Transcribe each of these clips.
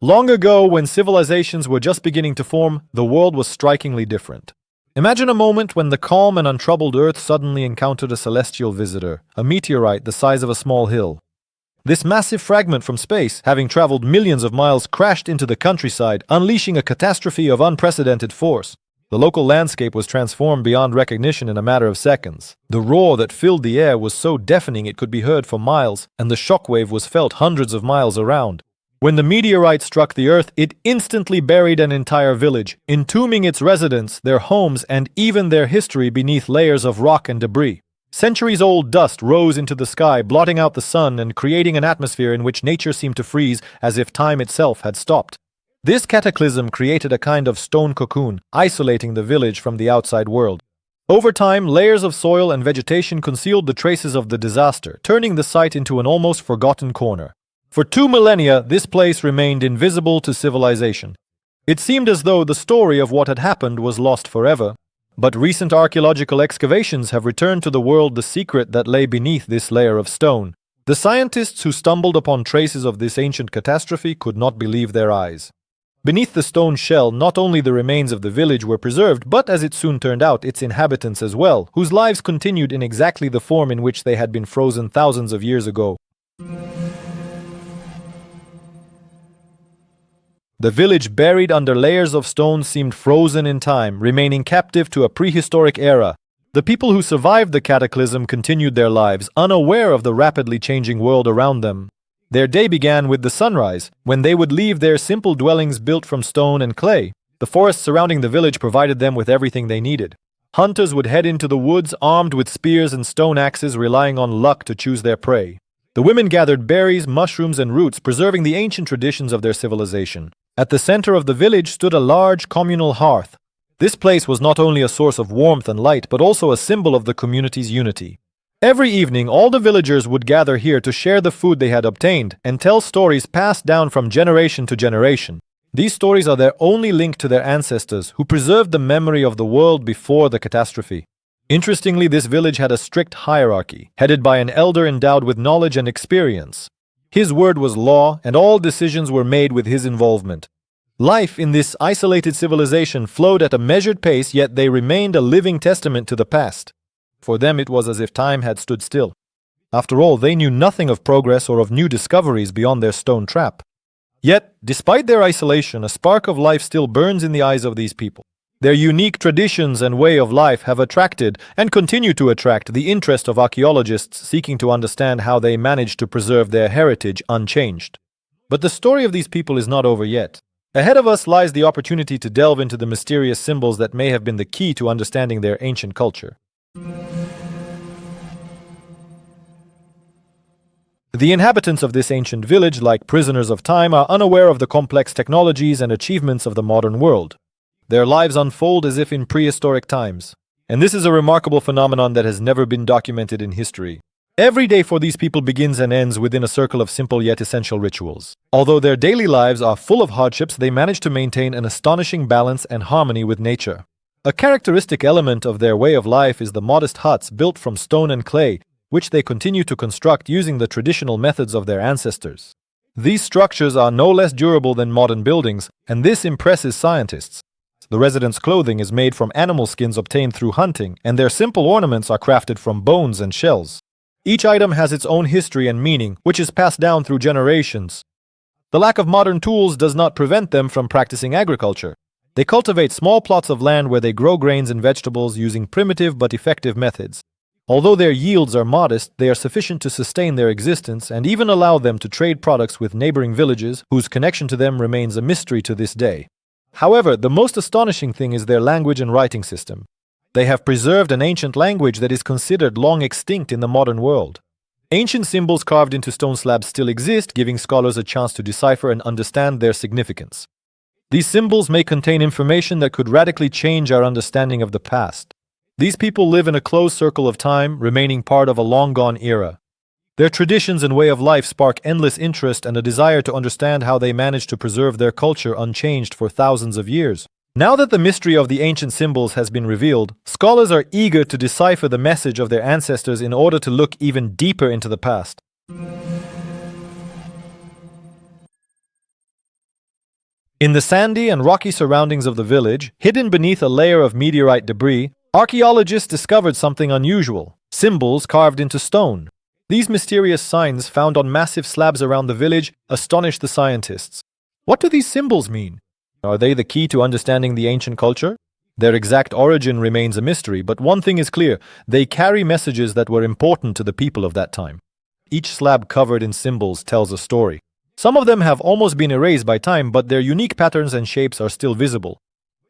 Long ago, when civilizations were just beginning to form, the world was strikingly different. Imagine a moment when the calm and untroubled Earth suddenly encountered a celestial visitor, a meteorite the size of a small hill. This massive fragment from space, having traveled millions of miles, crashed into the countryside, unleashing a catastrophe of unprecedented force. The local landscape was transformed beyond recognition in a matter of seconds. The roar that filled the air was so deafening it could be heard for miles, and the shockwave was felt hundreds of miles around. When the meteorite struck the Earth, it instantly buried an entire village, entombing its residents, their homes, and even their history beneath layers of rock and debris. Centuries-old dust rose into the sky, blotting out the sun and creating an atmosphere in which nature seemed to freeze as if time itself had stopped. This cataclysm created a kind of stone cocoon, isolating the village from the outside world. Over time, layers of soil and vegetation concealed the traces of the disaster, turning the site into an almost forgotten corner. For 2 millennia, this place remained invisible to civilization. It seemed as though the story of what had happened was lost forever. But recent archaeological excavations have returned to the world the secret that lay beneath this layer of stone. The scientists who stumbled upon traces of this ancient catastrophe could not believe their eyes. Beneath the stone shell, not only the remains of the village were preserved, but as it soon turned out, its inhabitants as well, whose lives continued in exactly the form in which they had been frozen thousands of years ago. The village buried under layers of stone seemed frozen in time, remaining captive to a prehistoric era. The people who survived the cataclysm continued their lives, unaware of the rapidly changing world around them. Their day began with the sunrise, when they would leave their simple dwellings built from stone and clay. The forest surrounding the village provided them with everything they needed. Hunters would head into the woods armed with spears and stone axes, relying on luck to choose their prey. The women gathered berries, mushrooms, and roots, preserving the ancient traditions of their civilization. At the center of the village stood a large communal hearth. This place was not only a source of warmth and light, but also a symbol of the community's unity. Every evening, all the villagers would gather here to share the food they had obtained and tell stories passed down from generation to generation. These stories are their only link to their ancestors, who preserved the memory of the world before the catastrophe. Interestingly, this village had a strict hierarchy, headed by an elder endowed with knowledge and experience. His word was law, and all decisions were made with his involvement. Life in this isolated civilization flowed at a measured pace, yet they remained a living testament to the past. For them it was as if time had stood still. After all, they knew nothing of progress or of new discoveries beyond their stone trap. Yet, despite their isolation, a spark of life still burns in the eyes of these people. Their unique traditions and way of life have attracted, and continue to attract, the interest of archaeologists seeking to understand how they managed to preserve their heritage unchanged. But the story of these people is not over yet. Ahead of us lies the opportunity to delve into the mysterious symbols that may have been the key to understanding their ancient culture. The inhabitants of this ancient village, like prisoners of time, are unaware of the complex technologies and achievements of the modern world. Their lives unfold as if in prehistoric times. And this is a remarkable phenomenon that has never been documented in history. Every day for these people begins and ends within a circle of simple yet essential rituals. Although their daily lives are full of hardships, they manage to maintain an astonishing balance and harmony with nature. A characteristic element of their way of life is the modest huts built from stone and clay, which they continue to construct using the traditional methods of their ancestors. These structures are no less durable than modern buildings, and this impresses scientists. The residents' clothing is made from animal skins obtained through hunting, and their simple ornaments are crafted from bones and shells. Each item has its own history and meaning, which is passed down through generations. The lack of modern tools does not prevent them from practicing agriculture. They cultivate small plots of land where they grow grains and vegetables using primitive but effective methods. Although their yields are modest, they are sufficient to sustain their existence and even allow them to trade products with neighboring villages, whose connection to them remains a mystery to this day. However, the most astonishing thing is their language and writing system. They have preserved an ancient language that is considered long extinct in the modern world. Ancient symbols carved into stone slabs still exist, giving scholars a chance to decipher and understand their significance. These symbols may contain information that could radically change our understanding of the past. These people live in a closed circle of time, remaining part of a long-gone era. Their traditions and way of life spark endless interest and a desire to understand how they managed to preserve their culture unchanged for thousands of years. Now that the mystery of the ancient symbols has been revealed, scholars are eager to decipher the message of their ancestors in order to look even deeper into the past. In the sandy and rocky surroundings of the village, hidden beneath a layer of meteorite debris, archaeologists discovered something unusual: symbols carved into stone. These mysterious signs, found on massive slabs around the village, astonished the scientists. What do these symbols mean? Are they the key to understanding the ancient culture? Their exact origin remains a mystery, but one thing is clear: they carry messages that were important to the people of that time. Each slab covered in symbols tells a story. Some of them have almost been erased by time, but their unique patterns and shapes are still visible.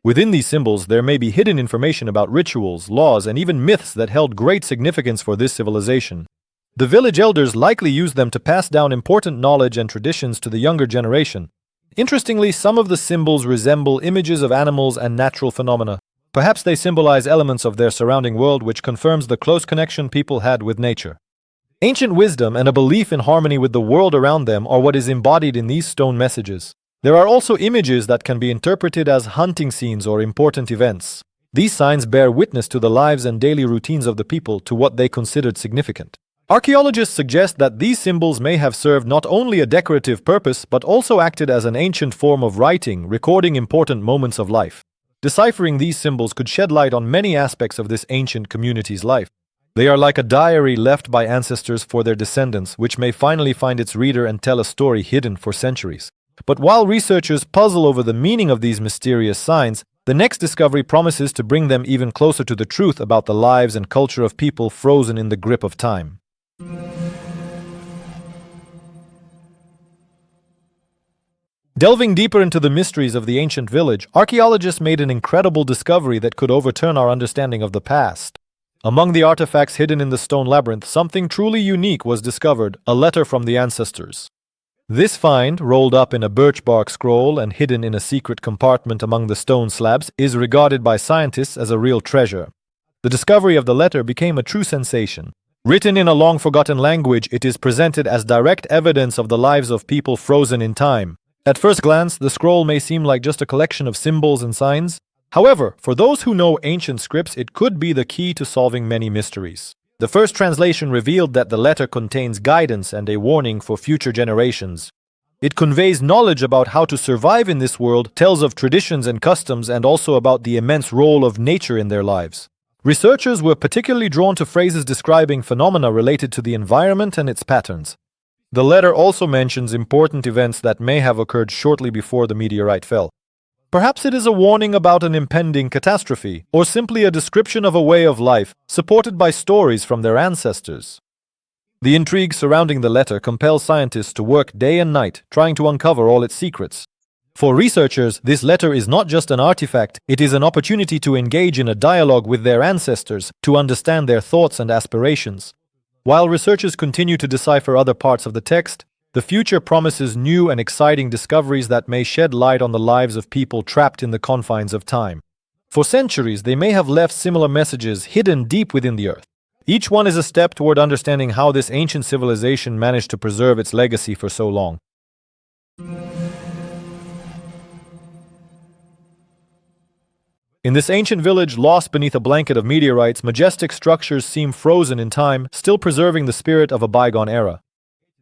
Within these symbols, there may be hidden information about rituals, laws, and even myths that held great significance for this civilization. The village elders likely used them to pass down important knowledge and traditions to the younger generation. Interestingly, some of the symbols resemble images of animals and natural phenomena. Perhaps they symbolize elements of their surrounding world, which confirms the close connection people had with nature. Ancient wisdom and a belief in harmony with the world around them are what is embodied in these stone messages. There are also images that can be interpreted as hunting scenes or important events. These signs bear witness to the lives and daily routines of the people, to what they considered significant. Archaeologists suggest that these symbols may have served not only a decorative purpose but also acted as an ancient form of writing, recording important moments of life. Deciphering these symbols could shed light on many aspects of this ancient community's life. They are like a diary left by ancestors for their descendants, which may finally find its reader and tell a story hidden for centuries. But while researchers puzzle over the meaning of these mysterious signs, the next discovery promises to bring them even closer to the truth about the lives and culture of people frozen in the grip of time. Delving deeper into the mysteries of the ancient village, archaeologists made an incredible discovery that could overturn our understanding of the past. Among the artifacts hidden in the stone labyrinth, something truly unique was discovered: a letter from the ancestors. This find, rolled up in a birch bark scroll and hidden in a secret compartment among the stone slabs, is regarded by scientists as a real treasure. The discovery of the letter became a true sensation. Written in a long-forgotten language, it is presented as direct evidence of the lives of people frozen in time. At first glance, the scroll may seem like just a collection of symbols and signs. However, for those who know ancient scripts, it could be the key to solving many mysteries. The first translation revealed that the letter contains guidance and a warning for future generations. It conveys knowledge about how to survive in this world, tells of traditions and customs, and also about the immense role of nature in their lives. Researchers were particularly drawn to phrases describing phenomena related to the environment and its patterns. The letter also mentions important events that may have occurred shortly before the meteorite fell. Perhaps it is a warning about an impending catastrophe, or simply a description of a way of life, supported by stories from their ancestors. The intrigue surrounding the letter compels scientists to work day and night, trying to uncover all its secrets. For researchers, this letter is not just an artifact, it is an opportunity to engage in a dialogue with their ancestors, to understand their thoughts and aspirations. While researchers continue to decipher other parts of the text, the future promises new and exciting discoveries that may shed light on the lives of people trapped in the confines of time. For centuries, they may have left similar messages hidden deep within the earth. Each one is a step toward understanding how this ancient civilization managed to preserve its legacy for so long. In this ancient village, lost beneath a blanket of meteorites, majestic structures seem frozen in time, still preserving the spirit of a bygone era.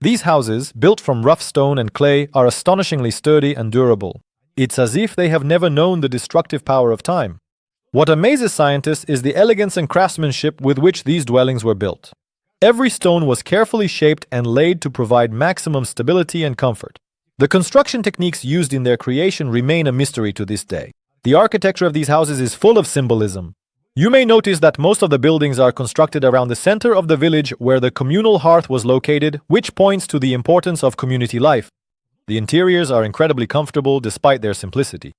These houses, built from rough stone and clay, are astonishingly sturdy and durable. It's as if they have never known the destructive power of time. What amazes scientists is the elegance and craftsmanship with which these dwellings were built. Every stone was carefully shaped and laid to provide maximum stability and comfort. The construction techniques used in their creation remain a mystery to this day. The architecture of these houses is full of symbolism. You may notice that most of the buildings are constructed around the center of the village where the communal hearth was located, which points to the importance of community life. The interiors are incredibly comfortable despite their simplicity.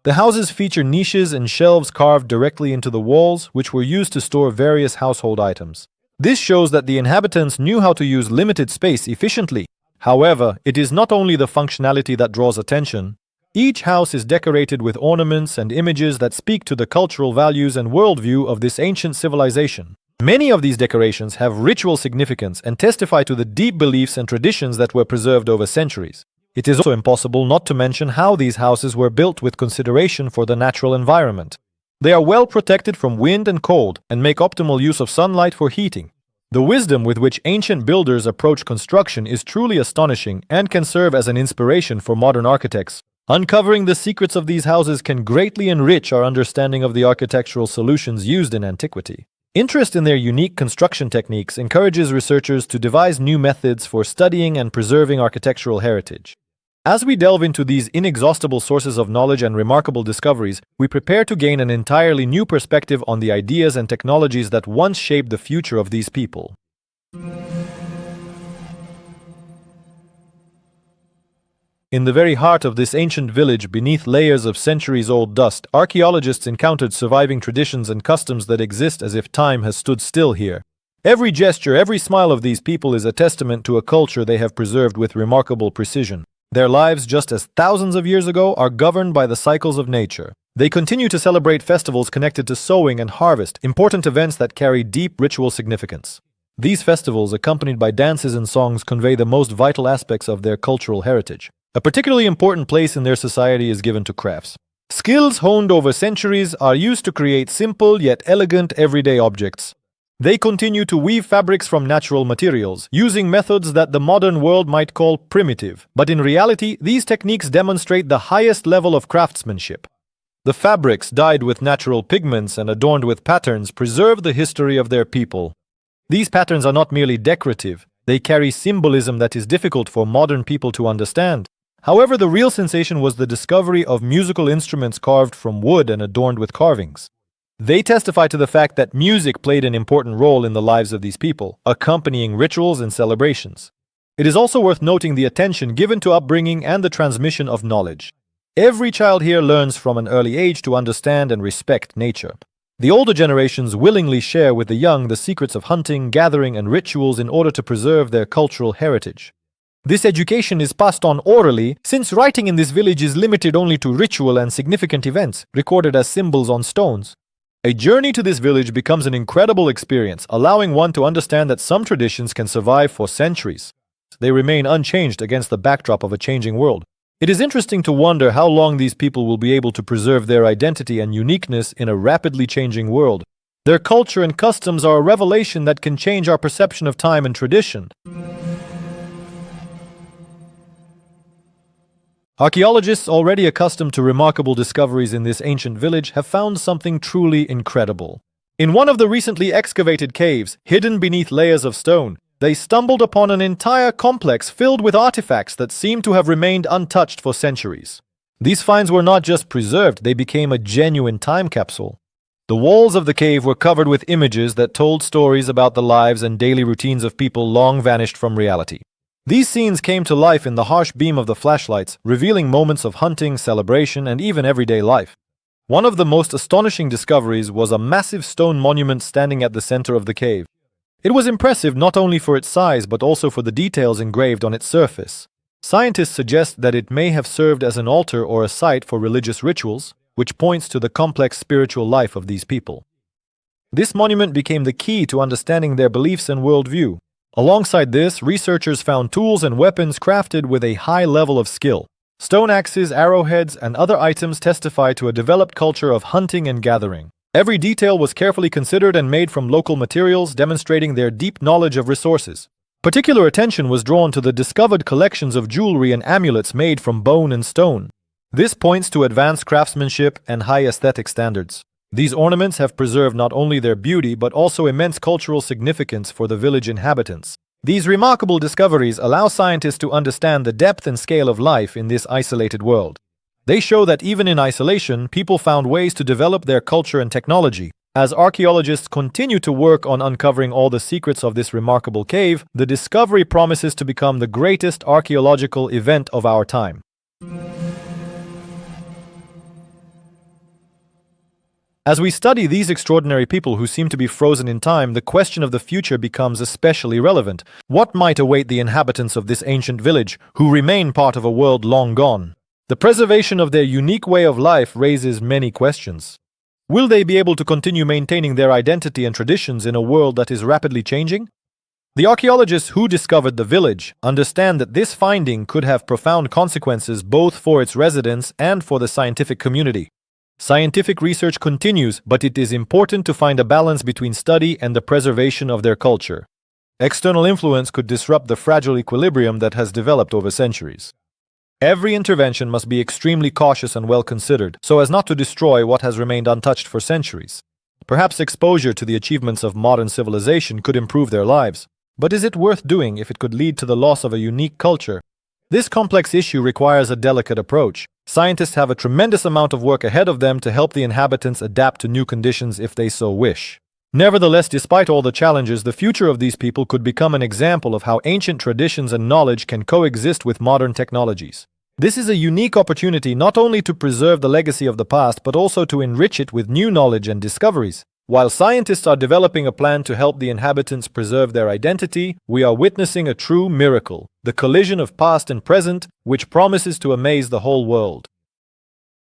The houses feature niches and shelves carved directly into the walls, which were used to store various household items. This shows that the inhabitants knew how to use limited space efficiently. However, it is not only the functionality that draws attention. Each house is decorated with ornaments and images that speak to the cultural values and worldview of this ancient civilization. Many of these decorations have ritual significance and testify to the deep beliefs and traditions that were preserved over centuries. It is also impossible not to mention how these houses were built with consideration for the natural environment. They are well protected from wind and cold and make optimal use of sunlight for heating. The wisdom with which ancient builders approach construction is truly astonishing and can serve as an inspiration for modern architects. Uncovering the secrets of these houses can greatly enrich our understanding of the architectural solutions used in antiquity. Interest in their unique construction techniques encourages researchers to devise new methods for studying and preserving architectural heritage. As we delve into these inexhaustible sources of knowledge and remarkable discoveries, we prepare to gain an entirely new perspective on the ideas and technologies that once shaped the future of these people. In the very heart of this ancient village, beneath layers of centuries-old dust, archaeologists encountered surviving traditions and customs that exist as if time has stood still here. Every gesture, every smile of these people is a testament to a culture they have preserved with remarkable precision. Their lives, just as thousands of years ago, are governed by the cycles of nature. They continue to celebrate festivals connected to sowing and harvest, important events that carry deep ritual significance. These festivals, accompanied by dances and songs, convey the most vital aspects of their cultural heritage. A particularly important place in their society is given to crafts. Skills honed over centuries are used to create simple yet elegant everyday objects. They continue to weave fabrics from natural materials, using methods that the modern world might call primitive. But in reality, these techniques demonstrate the highest level of craftsmanship. The fabrics, dyed with natural pigments and adorned with patterns, preserve the history of their people. These patterns are not merely decorative, they carry symbolism that is difficult for modern people to understand. However, the real sensation was the discovery of musical instruments carved from wood and adorned with carvings. They testify to the fact that music played an important role in the lives of these people, accompanying rituals and celebrations. It is also worth noting the attention given to upbringing and the transmission of knowledge. Every child here learns from an early age to understand and respect nature. The older generations willingly share with the young the secrets of hunting, gathering, and rituals in order to preserve their cultural heritage. This education is passed on orally, since writing in this village is limited only to ritual and significant events, recorded as symbols on stones. A journey to this village becomes an incredible experience, allowing one to understand that some traditions can survive for centuries. They remain unchanged against the backdrop of a changing world. It is interesting to wonder how long these people will be able to preserve their identity and uniqueness in a rapidly changing world. Their culture and customs are a revelation that can change our perception of time and tradition. Archaeologists, already accustomed to remarkable discoveries in this ancient village, have found something truly incredible. In one of the recently excavated caves, hidden beneath layers of stone, they stumbled upon an entire complex filled with artifacts that seemed to have remained untouched for centuries. These finds were not just preserved, they became a genuine time capsule. The walls of the cave were covered with images that told stories about the lives and daily routines of people long vanished from reality. These scenes came to life in the harsh beam of the flashlights, revealing moments of hunting, celebration, and even everyday life. One of the most astonishing discoveries was a massive stone monument standing at the center of the cave. It was impressive not only for its size but also for the details engraved on its surface. Scientists suggest that it may have served as an altar or a site for religious rituals, which points to the complex spiritual life of these people. This monument became the key to understanding their beliefs and worldview. Alongside this, researchers found tools and weapons crafted with a high level of skill. Stone axes, arrowheads, and other items testify to a developed culture of hunting and gathering. Every detail was carefully considered and made from local materials, demonstrating their deep knowledge of resources. Particular attention was drawn to the discovered collections of jewelry and amulets made from bone and stone. This points to advanced craftsmanship and high aesthetic standards. These ornaments have preserved not only their beauty but also immense cultural significance for the village inhabitants. These remarkable discoveries allow scientists to understand the depth and scale of life in this isolated world. They show that even in isolation, people found ways to develop their culture and technology. As archaeologists continue to work on uncovering all the secrets of this remarkable cave, the discovery promises to become the greatest archaeological event of our time. As we study these extraordinary people who seem to be frozen in time, the question of the future becomes especially relevant. What might await the inhabitants of this ancient village, who remain part of a world long gone? The preservation of their unique way of life raises many questions. Will they be able to continue maintaining their identity and traditions in a world that is rapidly changing? The archaeologists who discovered the village understand that this finding could have profound consequences both for its residents and for the scientific community. Scientific research continues, but it is important to find a balance between study and the preservation of their culture. External influence could disrupt the fragile equilibrium that has developed over centuries. Every intervention must be extremely cautious and well considered, so as not to destroy what has remained untouched for centuries. Perhaps exposure to the achievements of modern civilization could improve their lives. But is it worth doing if it could lead to the loss of a unique culture? This complex issue requires a delicate approach. Scientists have a tremendous amount of work ahead of them to help the inhabitants adapt to new conditions if they so wish. Nevertheless, despite all the challenges, the future of these people could become an example of how ancient traditions and knowledge can coexist with modern technologies. This is a unique opportunity not only to preserve the legacy of the past, but also to enrich it with new knowledge and discoveries. While scientists are developing a plan to help the inhabitants preserve their identity, we are witnessing a true miracle, the collision of past and present, which promises to amaze the whole world.